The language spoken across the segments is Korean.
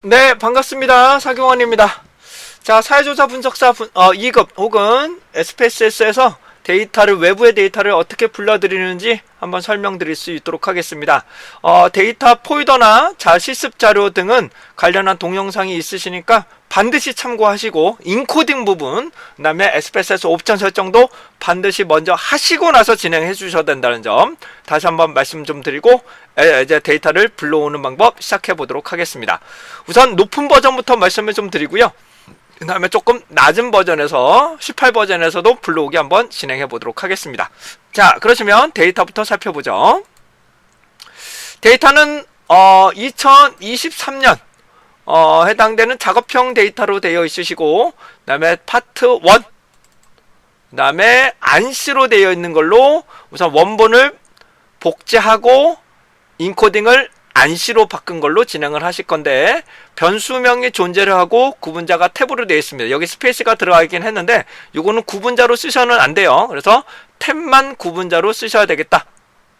네, 반갑습니다. 사경원입니다. 자, 사회조사 분석사 2급 혹은 SPSS에서 외부의 데이터를 어떻게 불러들이는지 한번 설명드릴 수 있도록 하겠습니다. 데이터 폴더나 실습 자료 등은 관련한 동영상이 있으시니까 반드시 참고하시고, 인코딩 부분, 그 다음에 SPSS 옵션 설정도 반드시 먼저 하시고 나서 진행해 주셔야 된다는 점 다시 한번 말씀 좀 드리고, 이제 데이터를 불러오는 방법 시작해 보도록 하겠습니다. 우선 높은 버전부터 말씀을 좀 드리고요. 그 다음에 조금 낮은 버전에서 18 버전에서도 불러오기 한번 진행해 보도록 하겠습니다. 자, 그러시면 데이터부터 살펴보죠. 데이터는 2023년 해당되는 작업형 데이터로 되어 있으시고, 그 다음에 파트 1, 그 다음에 안시로 되어 있는 걸로 우선 원본을 복제하고 인코딩을 안시로 바꾼 걸로 진행을 하실 건데, 변수명이 존재를 하고 구분자가 탭으로 되어 있습니다. 여기 스페이스가 들어가 있긴 했는데 이거는 구분자로 쓰셔는 안 돼요. 그래서 탭만 구분자로 쓰셔야 되겠다.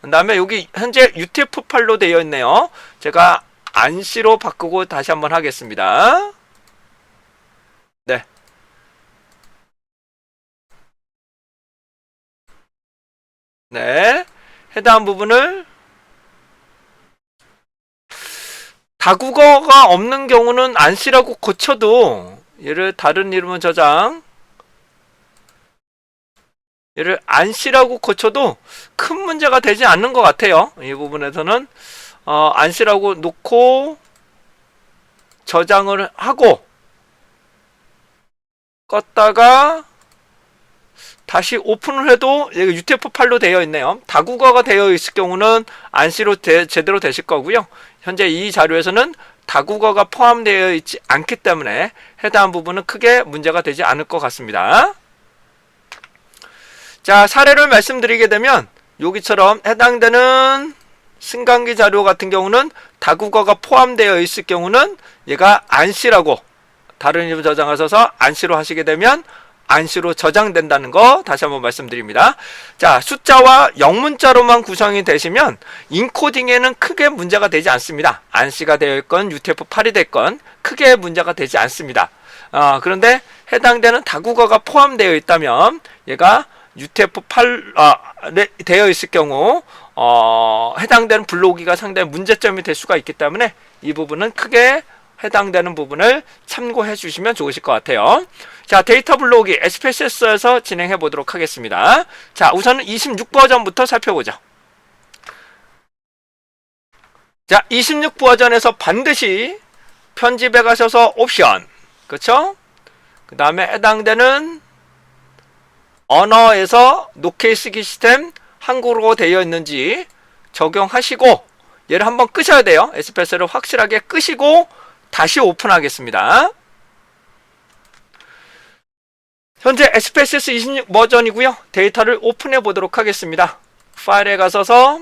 그 다음에 여기 현재 UTF 파일로 되어 있네요. 제가 안시로 바꾸고 다시 한번 하겠습니다. 네. 네. 해당 부분을 다국어가 없는 경우는 안시라고 고쳐도, 얘를 다른 이름은 저장, 얘를 안시라고 고쳐도 큰 문제가 되지 않는 것 같아요. 이 부분에서는 안시라고 놓고 저장을 하고 껐다가 다시 오픈을 해도 UTF 파일로 되어 있네요. 다국어가 되어 있을 경우는 안시로 제대로 되실 거고요. 현재 이 자료에서는 다국어가 포함되어 있지 않기 때문에 해당 부분은 크게 문제가 되지 않을 것 같습니다. 자, 사례를 말씀드리게 되면 여기처럼 해당되는 승강기 자료 같은 경우는 다국어가 포함되어 있을 경우는 얘가 안시라고 다른 이름 저장하셔서 안시로 하시게 되면 안시로 저장된다는 거 다시 한번 말씀드립니다. 자, 숫자와 영문자로만 구성이 되시면 인코딩에는 크게 문제가 되지 않습니다. 안시가 되어 있건 UTF-8이 됐건 크게 문제가 되지 않습니다. 그런데 해당되는 다국어가 포함되어 있다면 얘가 UTF-8 되어 있을 경우 해당되는 불러오기가 상당히 문제점이 될 수가 있기 때문에 이 부분은 크게 해당되는 부분을 참고해 주시면 좋으실 것 같아요. 자, 데이터 불러오기 SPSS에서 진행해 보도록 하겠습니다. 자, 우선은 26 버전부터 살펴보죠. 자, 26 버전에서 반드시 편집에 가셔서 옵션, 그렇죠? 그 다음에 해당되는 언어에서 노케이스기 시스템 한국어로 되어 있는지 적용하시고, 얘를 한번 끄셔야 돼요. SPS를 확실하게 끄시고 다시 오픈하겠습니다. 현재 SPSS 26 버전이고요. 데이터를 오픈해 보도록 하겠습니다. 파일에 가셔서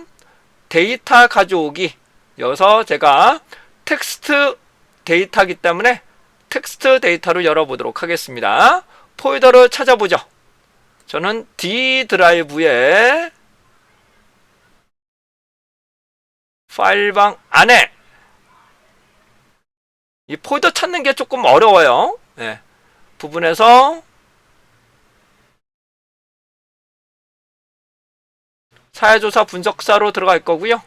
데이터 가져오기, 여기서 제가 텍스트 데이터이기 때문에 텍스트 데이터를 열어보도록 하겠습니다. 폴더를 찾아보죠. 저는 D 드라이브에 파일방 안에 이 폴더 찾는 게 조금 어려워요. 네. 부분에서 사회조사 분석사로 들어갈 거고요.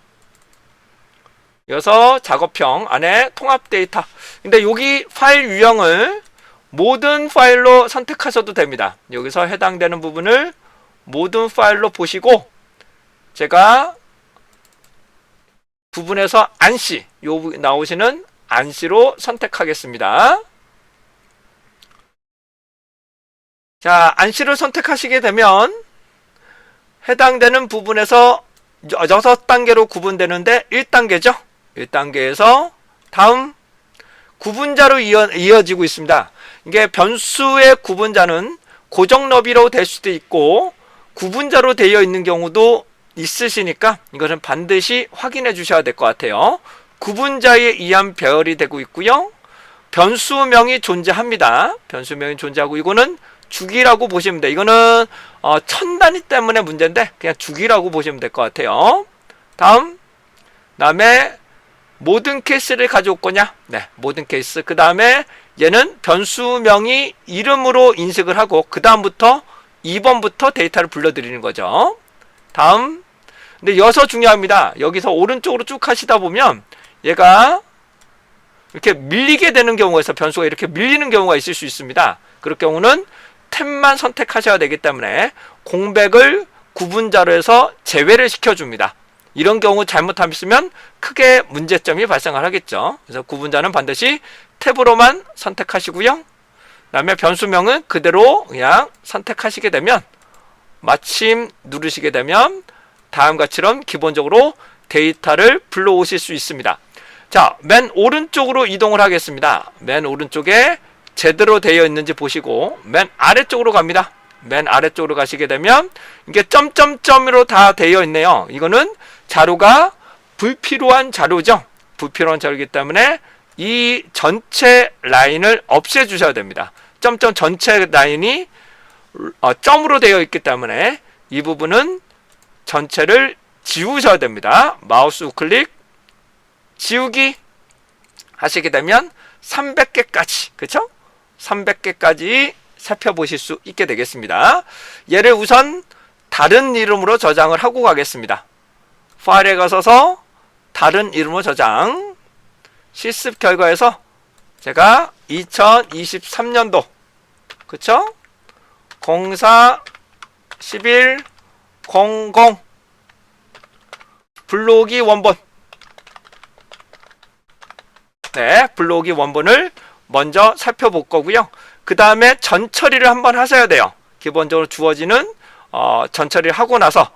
여기서 작업형 안에 통합 데이터. 근데 여기 파일 유형을 모든 파일로 선택하셔도 됩니다. 여기서 해당되는 부분을 모든 파일로 보시고, 제가 부분에서 안시, 요 나오시는 안시로 선택하겠습니다. 자, 안시를 선택하시게 되면 해당되는 부분에서 6단계로 구분되는데 1단계죠. 1단계에서 다음 구분자로 이어지고 있습니다. 이게 변수의 구분자는 고정 너비로 될 수도 있고 구분자로 되어 있는 경우도 있으시니까 이것은 반드시 확인해 주셔야 될 것 같아요. 구분자에 의한 배열이 되고 있고요. 변수명이 존재합니다. 변수명이 존재하고, 이거는 주기라고 보시면 돼요. 이거는 천 단위 때문에 문제인데 그냥 주기라고 보시면 될 것 같아요. 다음에 모든 케이스를 가져올 거냐? 네, 모든 케이스. 그 다음에 얘는 변수명이 이름으로 인식을 하고 그 다음부터 2번부터 데이터를 불러들이는 거죠. 다음. 근데 여기서 중요합니다. 여기서 오른쪽으로 쭉 하시다 보면 얘가 이렇게 밀리게 되는 경우가 있어. 변수가 이렇게 밀리는 경우가 있을 수 있습니다. 그럴 경우는 탭만 선택하셔야 되기 때문에 공백을 구분자로 해서 제외를 시켜줍니다. 이런 경우 잘못하면 크게 문제점이 발생을 하겠죠. 그래서 구분자는 반드시 탭으로만 선택하시고요. 그 다음에 변수명은 그대로 그냥 선택하시게 되면 마침 누르시게 되면 다음과처럼 기본적으로 데이터를 불러오실 수 있습니다. 자, 맨 오른쪽으로 이동을 하겠습니다. 맨 오른쪽에 제대로 되어 있는지 보시고 맨 아래쪽으로 갑니다. 맨 아래쪽으로 가시게 되면 이게 점점점으로 다 되어 있네요. 이거는 자료가 불필요한 자료죠. 불필요한 자료이기 때문에 이 전체 라인을 없애 주셔야 됩니다. 점점 전체 라인이 점으로 되어 있기 때문에 이 부분은 전체를 지우셔야 됩니다. 마우스 우클릭 지우기 하시게 되면 300개까지, 그쵸? 300개까지 살펴보실 수 있게 되겠습니다. 얘를 우선 다른 이름으로 저장을 하고 가겠습니다. 파일에 가셔서 다른 이름으로 저장. 실습 결과에서 제가 2023년도 그쵸? 04 11 00 불러오기 원본, 네, 불러오기 원본을 먼저 살펴볼 거고요. 그 다음에 전처리를 한번 하셔야 돼요. 기본적으로 주어지는 전처리를 하고 나서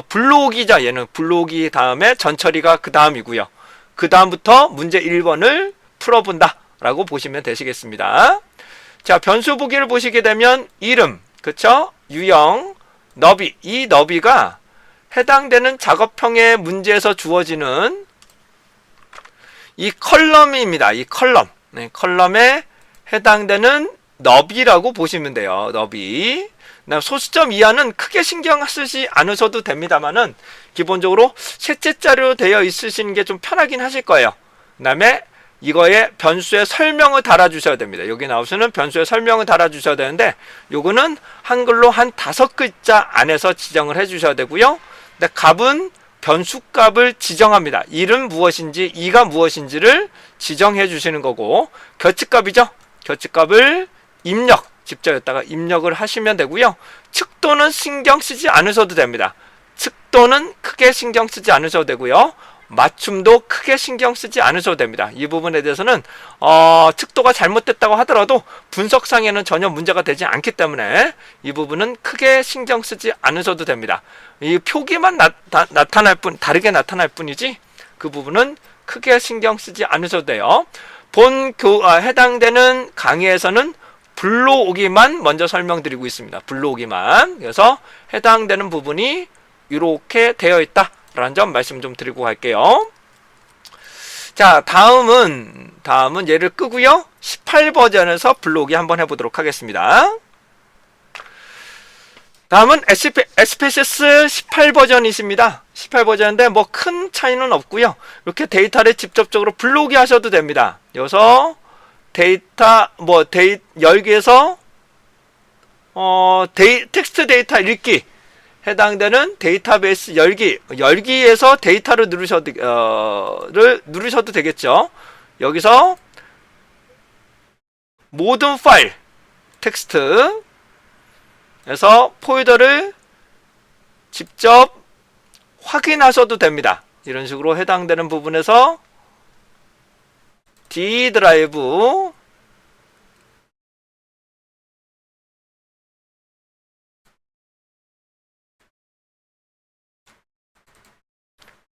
불러오기죠. 얘는 불러오기 다음에 전처리가 그 다음이고요. 그 다음부터 문제 1번을 풀어본다 라고 보시면 되시겠습니다. 자, 변수 보기를 보시게 되면 이름, 그쵸? 유형, 너비. 이 너비가 해당되는 작업형의 문제에서 주어지는 이 컬럼입니다. 이 컬럼. 네, 컬럼에 해당되는 너비라고 보시면 돼요. 너비. 소수점 이하는 크게 신경 쓰지 않으셔도 됩니다만은 기본적으로 셋째 자료로 되어 있으시는 게 좀 편하긴 하실 거예요. 그 다음에 이거에 변수의 설명을 달아주셔야 됩니다. 여기 나오시는 변수의 설명을 달아주셔야 되는데 요거는 한글로 한 5글자 안에서 지정을 해주셔야 되고요. 근데 값은 변수값을 지정합니다. 1은 무엇인지 2가 무엇인지를 지정해 주시는 거고, 결집값이죠. 결집값을 입력, 직접 여기다가 입력을 하시면 되고요. 측도는 신경 쓰지 않으셔도 됩니다. 측도는 크게 신경 쓰지 않으셔도 되고요. 맞춤도 크게 신경 쓰지 않으셔도 됩니다. 이 부분에 대해서는 측도가 잘못됐다고 하더라도 분석상에는 전혀 문제가 되지 않기 때문에 이 부분은 크게 신경 쓰지 않으셔도 됩니다. 이 표기만 나타날 뿐, 다르게 나타날 뿐이지 그 부분은 크게 신경 쓰지 않으셔도 돼요. 해당되는 강의에서는 불러오기만 먼저 설명드리고 있습니다. 불러오기만. 그래서 해당되는 부분이 이렇게 되어 있다 라는 점 말씀 좀 드리고 갈게요. 자, 다음은 얘를 끄고요. 18버전에서 불러오기 한번 해보도록 하겠습니다. 다음은 SPSS 18버전이십니다. 18버전인데 뭐 큰 차이는 없고요. 이렇게 데이터를 직접적으로 불러오기 하셔도 됩니다. 여기서 데이터 열기에서 텍스트 데이터 읽기 해당되는 데이터베이스 열기에서 데이터를 누르셔도 되겠죠. 여기서 모든 파일 텍스트에서 폴더를 직접 확인하셔도 됩니다. 이런 식으로 해당되는 부분에서 D 드라이브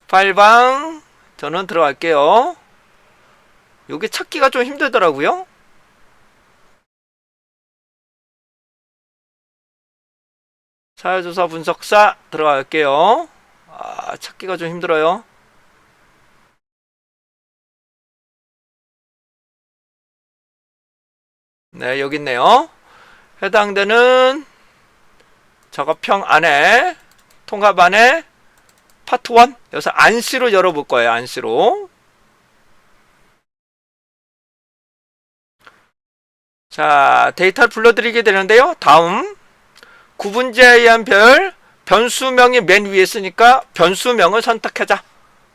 파일방 저는 들어갈게요. 여기 찾기가 좀 힘들더라고요. 사회조사 분석사 들어갈게요. 찾기가 좀 힘들어요. 네, 여기 있네요. 해당되는 작업형 안에 통합 안에 파트 1 여기서 안시로 열어볼 거예요. 안시로 자, 데이터를 불러드리게 되는데요. 다음 구분자에 의한 변수명이 맨 위에 있으니까 변수명을 선택하자.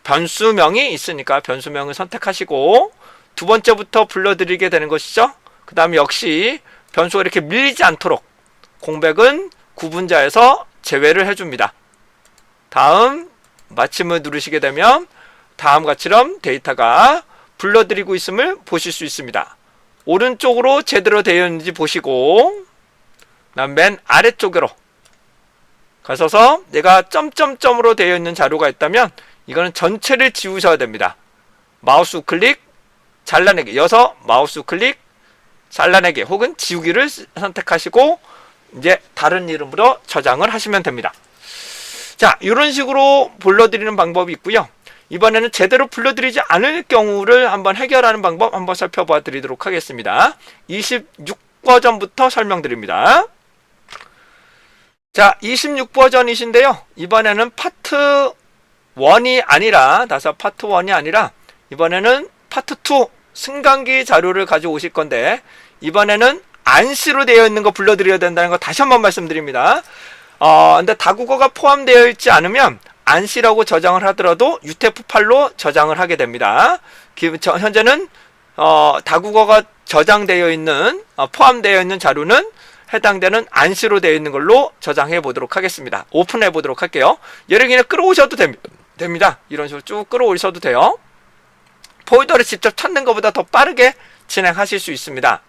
변수명이 있으니까 변수명을 선택하시고 두 번째부터 불러드리게 되는 것이죠. 그 다음에 역시 변수가 이렇게 밀리지 않도록 공백은 구분자에서 제외를 해줍니다. 다음 마침을 누르시게 되면 다음과 같이럼 데이터가 불러드리고 있음을 보실 수 있습니다. 오른쪽으로 제대로 되어 있는지 보시고 맨 아래쪽으로 가셔서 내가 점점점으로 되어 있는 자료가 있다면 이거는 전체를 지우셔야 됩니다. 마우스 우클릭 잘라내기, 이어서 마우스 우클릭 잘라내기 혹은 지우기를 선택하시고 이제 다른 이름으로 저장을 하시면 됩니다. 자, 이런 식으로 불러드리는 방법이 있고요. 이번에는 제대로 불러드리지 않을 경우를 한번 해결하는 방법 한번 살펴봐 드리도록 하겠습니다. 26버전부터 설명드립니다. 자, 26버전이신데요. 이번에는 파트 1이 아니라, 파트 1이 아니라 이번에는 파트 2 승강기 자료를 가져오실 건데 이번에는 안시로 되어 있는 거 불러드려야 된다는 거 다시 한번 말씀드립니다. 근데 다국어가 포함되어 있지 않으면 안시라고 저장을 하더라도 UTF-8로 저장을 하게 됩니다. 현재는 다국어가 저장되어 있는 포함되어 있는 자료는 해당되는 안시로 되어 있는 걸로 저장해 보도록 하겠습니다. 오픈해 보도록 할게요. 얘를 그냥 끌어오셔도 됩니다. 이런 식으로 쭉 끌어오셔도 돼요. 폴더를 직접 찾는 것보다 더 빠르게 진행하실 수 있습니다.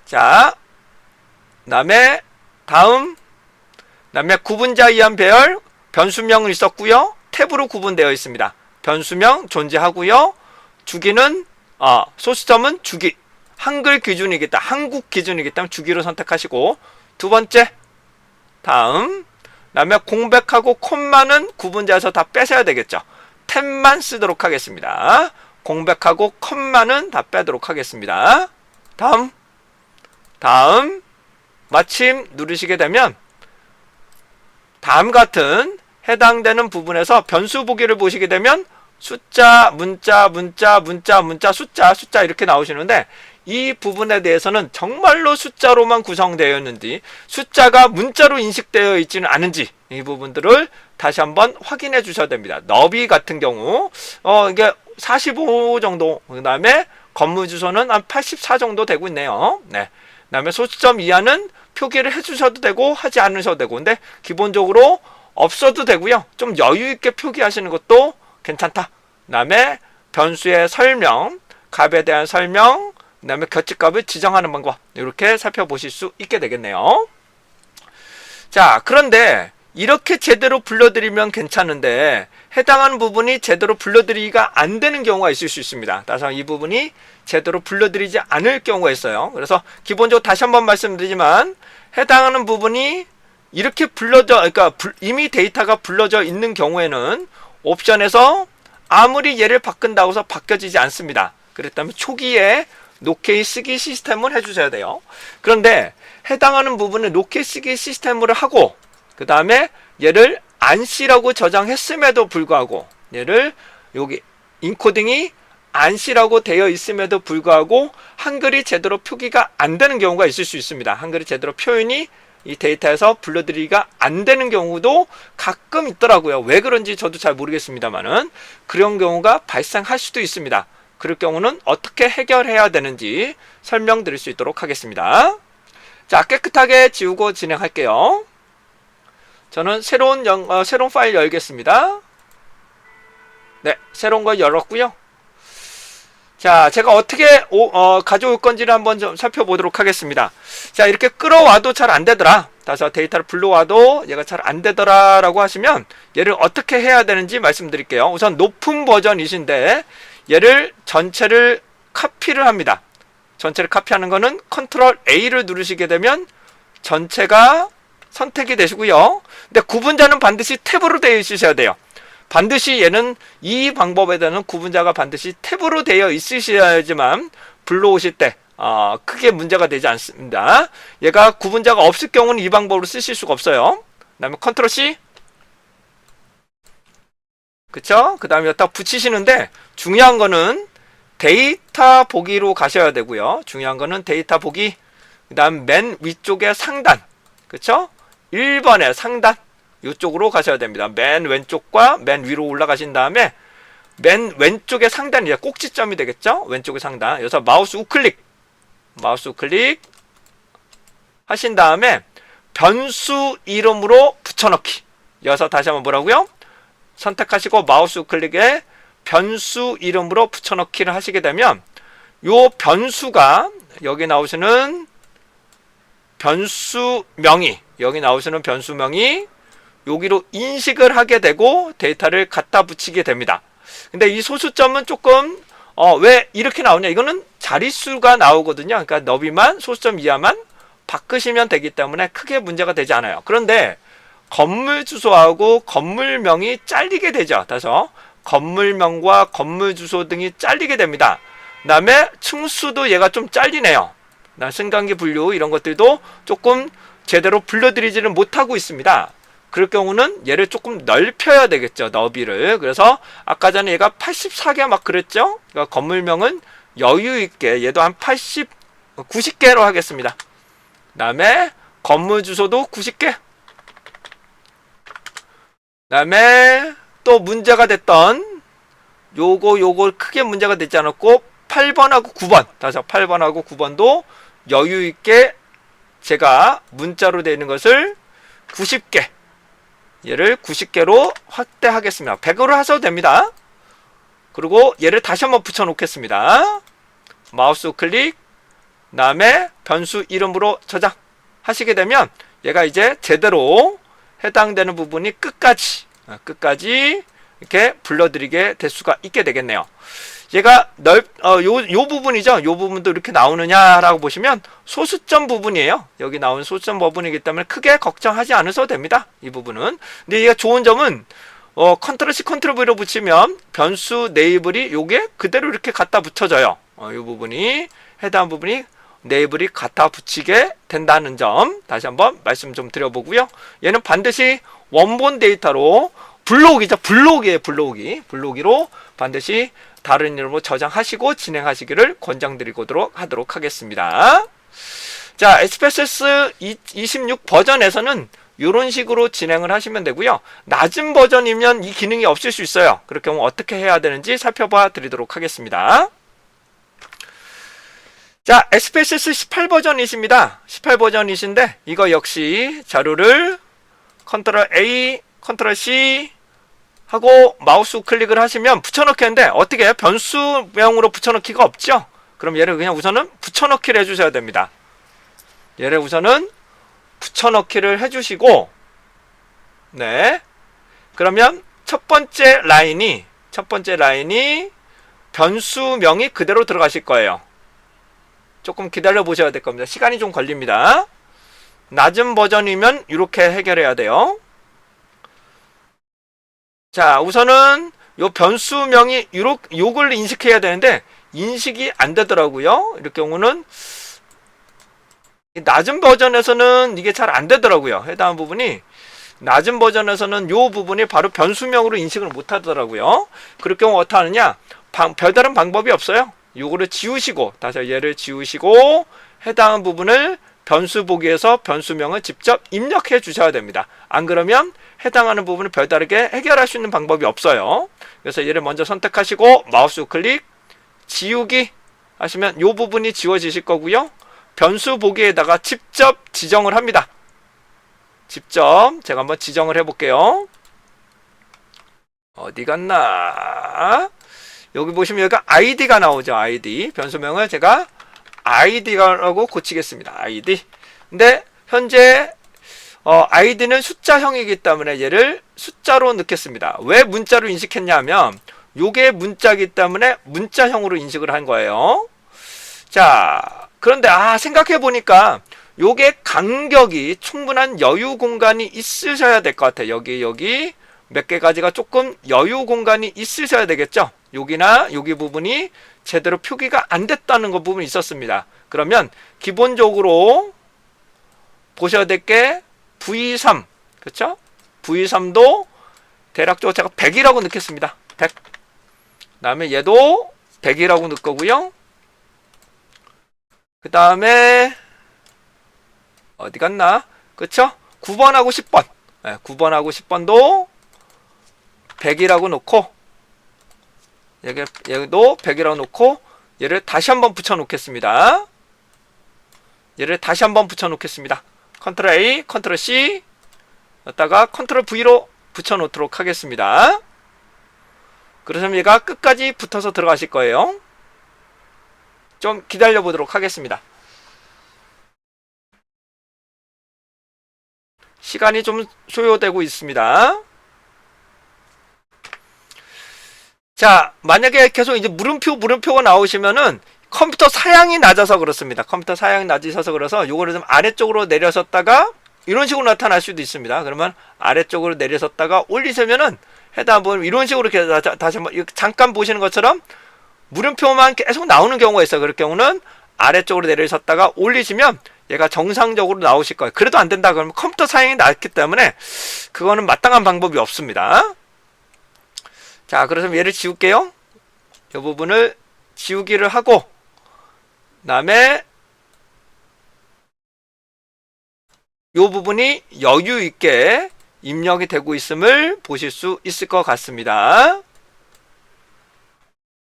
자, 다음에 구분자에 의한 변수명은 있었고요. 탭으로 구분되어 있습니다. 변수명 존재하고요. 주기는 소수점은 주기, 한글 기준이겠다, 한국 기준이기 때문에 주기로 선택하시고 두 번째 다음에 공백하고 콤마는 구분자에서 다 빼셔야 되겠죠. 탭만 쓰도록 하겠습니다. 공백하고 콤마는 다 빼도록 하겠습니다. 다음 마침 누르시게 되면 다음 같은 해당되는 부분에서 변수 보기를 보시게 되면 숫자, 문자, 숫자 이렇게 나오시는데 이 부분에 대해서는 정말로 숫자로만 구성되었는지 숫자가 문자로 인식되어 있지는 않은지 이 부분들을 다시 한번 확인해 주셔야 됩니다. 너비 같은 경우 이게 45 정도, 그 다음에 건물 주소는 한 84 정도 되고 있네요. 네. 그 다음에 소수점 이하는 표기를 해주셔도 되고 하지 않으셔도 되고, 근데 기본적으로 없어도 되고요. 좀 여유 있게 표기하시는 것도 괜찮다. 그 다음에 변수의 설명, 값에 대한 설명, 그 다음에 교칙값을 지정하는 방법, 이렇게 살펴보실 수 있게 되겠네요. 자, 그런데 이렇게 제대로 불러드리면 괜찮은데 해당하는 부분이 제대로 불러드리기가 안 되는 경우가 있을 수 있습니다. 따라서 이 부분이 제대로 불러드리지 않을 경우가 있어요. 그래서 기본적으로 다시 한번 말씀드리지만 해당하는 부분이 이렇게 그러니까 이미 데이터가 불러져 있는 경우에는 옵션에서 아무리 얘를 바꾼다고 해서 바뀌어지지 않습니다. 그렇다면 초기에 노케이 쓰기 시스템을 해주셔야 돼요. 그런데 해당하는 부분은 노케이 쓰기 시스템을 하고 그 다음에 얘를 안시라고 저장했음에도 불구하고 얘를 여기 인코딩이 안시라고 되어 있음에도 불구하고 한글이 제대로 표기가 안 되는 경우가 있을 수 있습니다. 한글이 제대로 표현이 이 데이터에서 불러들이기가 안 되는 경우도 가끔 있더라고요. 왜 그런지 저도 잘 모르겠습니다만은 그런 경우가 발생할 수도 있습니다. 그럴 경우는 어떻게 해결해야 되는지 설명드릴 수 있도록 하겠습니다. 자, 깨끗하게 지우고 진행할게요. 저는 새로운 파일 열겠습니다. 네, 새로운 걸 열었고요. 자, 제가 어떻게 가져올 건지를 한번 좀 살펴보도록 하겠습니다. 자, 이렇게 끌어와도 잘 안 되더라. 다시 데이터를 불러와도 얘가 잘 안 되더라 라고 하시면 얘를 어떻게 해야 되는지 말씀드릴게요. 우선 높은 버전이신데 얘를 전체를 카피를 합니다. 전체를 카피하는 거는 컨트롤 A를 누르시게 되면 전체가 선택이 되시고요. 근데 구분자는 반드시 탭으로 되어 있으셔야 돼요. 반드시 얘는 이 방법에 대한 구분자가 반드시 탭으로 되어 있으셔야지만 불러오실 때 크게 문제가 되지 않습니다. 얘가 구분자가 없을 경우는 이 방법으로 쓰실 수가 없어요. 그 다음에 컨트롤 C, 그쵸? 그 다음에 여기다 붙이시는데 중요한 거는 데이터 보기로 가셔야 되고요. 중요한 거는 데이터 보기. 그 다음 맨 위쪽에 상단, 그쵸? 1번의 상단 이쪽으로 가셔야 됩니다. 맨 왼쪽과 맨 위로 올라가신 다음에 맨 왼쪽의 상단이 꼭지점이 되겠죠? 왼쪽의 상단. 여기서 마우스 우클릭 하신 다음에 변수 이름으로 붙여넣기. 여기서 다시 한번 뭐라고요? 선택하시고 마우스 우클릭에 변수 이름으로 붙여넣기를 하시게 되면 요 변수가 여기 나오시는 변수명이 여기로 인식을 하게 되고 데이터를 갖다 붙이게 됩니다. 근데 이 소수점은 조금 왜 이렇게 나오냐, 이거는 자릿수가 나오거든요. 그러니까 너비만 소수점 이하만 바꾸시면 되기 때문에 크게 문제가 되지 않아요. 그런데 건물 주소하고 건물명이 잘리게 되죠. 그래서 건물명과 건물 주소 등이 잘리게 됩니다. 그 다음에 층수도 얘가 좀 잘리네요. 승강기 분류 이런 것들도 조금 제대로 불러드리지는 못하고 있습니다. 그럴 경우는 얘를 조금 넓혀야 되겠죠, 너비를. 그래서 아까 전에 얘가 84개 막 그랬죠. 그러니까 건물명은 여유 있게 얘도 한 90개로 하겠습니다. 그 다음에 건물 주소도 90개. 그 다음에 또 문제가 됐던 요거 크게 문제가 되지 않았고 8번하고 9번, 다시 8번하고 9번도 여유 있게 제가 문자로 되어 있는 것을 90개, 얘를 90개로 확대하겠습니다. 100으로 하셔도 됩니다. 그리고 얘를 다시 한번 붙여 놓겠습니다. 마우스 클릭, 그 다음에 변수 이름으로 저장하시게 되면 얘가 이제 제대로 해당되는 부분이 끝까지 이렇게 불러드리게 될 수가 있게 되겠네요. 얘가 요 부분이죠. 요 부분도 이렇게 나오느냐라고 보시면 소수점 부분이에요. 여기 나온 소수점 부분이기 때문에 크게 걱정하지 않으셔도 됩니다. 이 부분은. 근데 얘가 좋은 점은 컨트롤 C, 컨트롤 V로 붙이면 변수 네이블이 요게 그대로 이렇게 갖다 붙여져요. 이 부분이, 해당 부분이 네이블이 갖다 붙이게 된다는 점 다시 한번 말씀 좀 드려보고요. 얘는 반드시 원본 데이터로 블록이죠. 블록이로 반드시 다른 이름으로 저장하시고 진행하시기를 권장드리도록 하도록 하겠습니다. 자, SPSS 26 버전에서는 이런 식으로 진행을 하시면 되고요. 낮은 버전이면 이 기능이 없을 수 있어요. 그럴 경우 어떻게 해야 되는지 살펴봐 드리도록 하겠습니다. 자, SPSS 18 버전이십니다. 18 버전이신데 이거 역시 자료를 컨트롤 A, 컨트롤 C 하고 마우스 클릭을 하시면 붙여넣기 하는데 어떻게 변수명으로 붙여넣기가 없죠? 그럼 얘를 그냥 우선은 붙여넣기를 해주셔야 됩니다. 얘를 우선은 붙여넣기를 해주시고, 네, 그러면 첫 번째 라인이 변수명이 그대로 들어가실 거예요. 조금 기다려 보셔야 될 겁니다. 시간이 좀 걸립니다. 낮은 버전이면 이렇게 해결해야 돼요. 자, 우선은 요 변수명이 요걸 인식해야 되는데 인식이 안 되더라고요. 이럴 경우는 낮은 버전에서는 이게 잘 안 되더라고요. 해당 부분이 낮은 버전에서는 요 부분이 바로 변수명으로 인식을 못 하더라고요. 그럴 경우 어떻게 하느냐? 별다른 방법이 없어요. 요거를 지우시고, 다시 얘를 지우시고 해당 부분을 변수 보기에서 변수명을 직접 입력해 주셔야 됩니다. 안 그러면 해당하는 부분을 별다르게 해결할 수 있는 방법이 없어요. 그래서 얘를 먼저 선택하시고 마우스 클릭, 지우기 하시면 이 부분이 지워지실 거고요. 변수 보기에다가 직접 지정을 합니다. 직접 제가 한번 지정을 해볼게요. 어디 갔나? 여기 보시면 여기가 ID가 나오죠. ID. 변수명을 제가 ID라고 고치겠습니다. ID. 근데 현재 ID는 숫자형이기 때문에 얘를 숫자로 넣겠습니다. 왜 문자로 인식했냐면 요게 문자이기 때문에 문자형으로 인식을 한 거예요. 자, 그런데 생각해 보니까 요게 간격이 충분한 여유 공간이 있으셔야 될 것 같아요. 여기 몇 개 가지가 조금 여유 공간이 있으셔야 되겠죠. 여기나 여기 부분이 제대로 표기가 안 됐다는 거 부분이 있었습니다. 그러면 기본적으로 보셔야 될 게 V3, 그렇죠? V3도 대략적으로 제가 100이라고 넣겠습니다. 100. 그다음에 얘도 100이라고 넣을 거고요. 그 다음에 어디 갔나? 그쵸? 9번하고 10번. 9번하고 10번도 100이라고 놓고, 여기도 100이라고 놓고, 얘를 다시 한번 붙여 놓겠습니다. 컨트롤 A, 컨트롤 C, 여기다가 컨트롤 V로 붙여 놓도록 하겠습니다. 그러면 얘가 끝까지 붙어서 들어가실 거예요. 좀 기다려 보도록 하겠습니다. 시간이 좀 소요되고 있습니다. 자, 만약에 계속 이제 물음표가 나오시면은 컴퓨터 사양이 낮아서 그렇습니다. 컴퓨터 사양이 낮으셔서 그래서 요거를 좀 아래쪽으로 내려섰다가 이런 식으로 나타날 수도 있습니다. 그러면 아래쪽으로 내려섰다가 올리시면은 해당 부분 이런 식으로 이렇게 다시 한번 잠깐 보시는 것처럼 물음표만 계속 나오는 경우가 있어요. 그럴 경우는 아래쪽으로 내려섰다가 올리시면 얘가 정상적으로 나오실 거예요. 그래도 안 된다 그러면 컴퓨터 사양이 낮기 때문에 그거는 마땅한 방법이 없습니다. 자, 그래서 얘를 지울게요. 이 부분을 지우기를 하고, 그 다음에 이 부분이 여유 있게 입력이 되고 있음을 보실 수 있을 것 같습니다.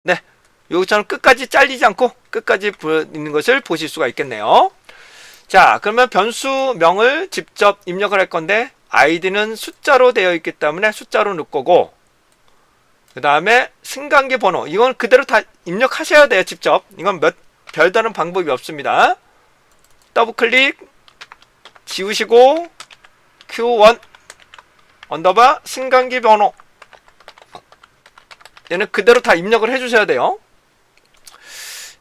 네, 여기처럼 끝까지 잘리지 않고 끝까지 있는 것을 보실 수가 있겠네요. 자, 그러면 변수명을 직접 입력을 할 건데 아이디는 숫자로 되어 있기 때문에 숫자로 넣을 거고, 그 다음에 승강기 번호, 이건 그대로 다 입력하셔야 돼요. 직접. 이건 별다른 방법이 없습니다. 더블 클릭 지우시고 Q1 언더바 승강기 번호, 얘는 그대로 다 입력을 해주셔야 돼요.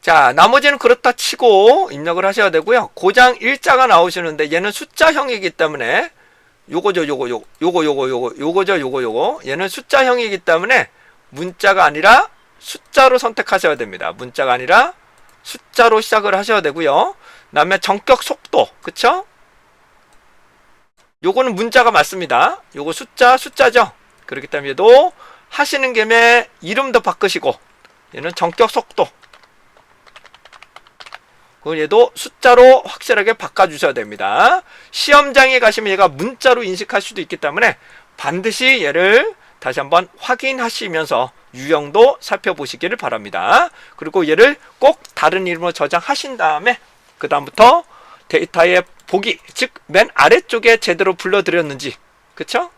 자, 나머지는 그렇다 치고 입력을 하셔야 되고요. 고장 일자가 나오시는데 얘는 숫자형이기 때문에 요거죠. 얘는 숫자형이기 때문에 문자가 아니라 숫자로 선택하셔야 됩니다. 문자가 아니라 숫자로 시작을 하셔야 되고요. 그 다음에 전격 속도, 그쵸? 요거는 문자가 맞습니다. 요거 숫자죠. 그렇기 때문에 얘도 하시는 김에 이름도 바꾸시고, 얘는 전격 속도, 그리고 얘도 숫자로 확실하게 바꿔주셔야 됩니다. 시험장에 가시면 얘가 문자로 인식할 수도 있기 때문에 반드시 얘를 다시 한번 확인하시면서 유형도 살펴보시기를 바랍니다. 그리고 얘를 꼭 다른 이름으로 저장하신 다음에 그 다음부터 데이터의 보기, 즉 맨 아래쪽에 제대로 불러드렸는지, 그쵸?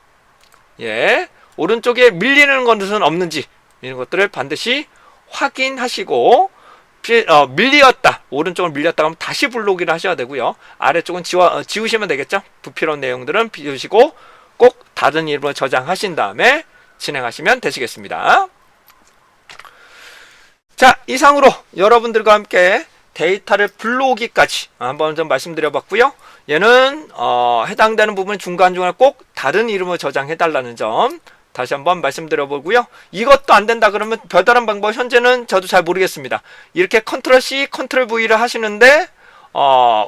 예, 오른쪽에 밀리는 것은 없는지 이런 것들을 반드시 확인하시고, 밀렸다, 오른쪽으로 밀렸다 하면 다시 불러오기를 하셔야 되고요. 아래쪽은 지우시면 되겠죠. 부필요한 내용들은 비우시고 꼭 다른 이름으로 저장하신 다음에 진행하시면 되시겠습니다. 자, 이상으로 여러분들과 함께 데이터를 불러오기까지 한번 좀 말씀드려 봤고요. 얘는 해당되는 부분 중간중간에 꼭 다른 이름으로 저장해 달라는 점 다시 한번 말씀드려 보고요. 이것도 안 된다 그러면 별다른 방법 현재는 저도 잘 모르겠습니다. 이렇게 컨트롤 C, 컨트롤 V를 하시는데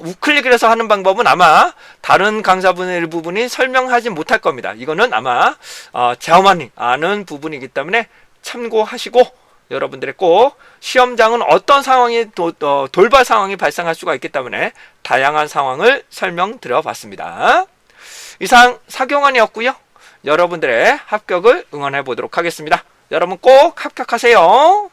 우클릭을 해서 하는 방법은 아마 다른 강사분의 일부분이 설명하지 못할 겁니다. 이거는 아마 제어만이 아는 부분이기 때문에 참고하시고, 여러분들의 꼭 시험장은 어떤 상황이 돌발 상황이 발생할 수가 있기 때문에 다양한 상황을 설명드려 봤습니다. 이상 사경환이었고요. 여러분들의 합격을 응원해 보도록 하겠습니다. 여러분 꼭 합격하세요.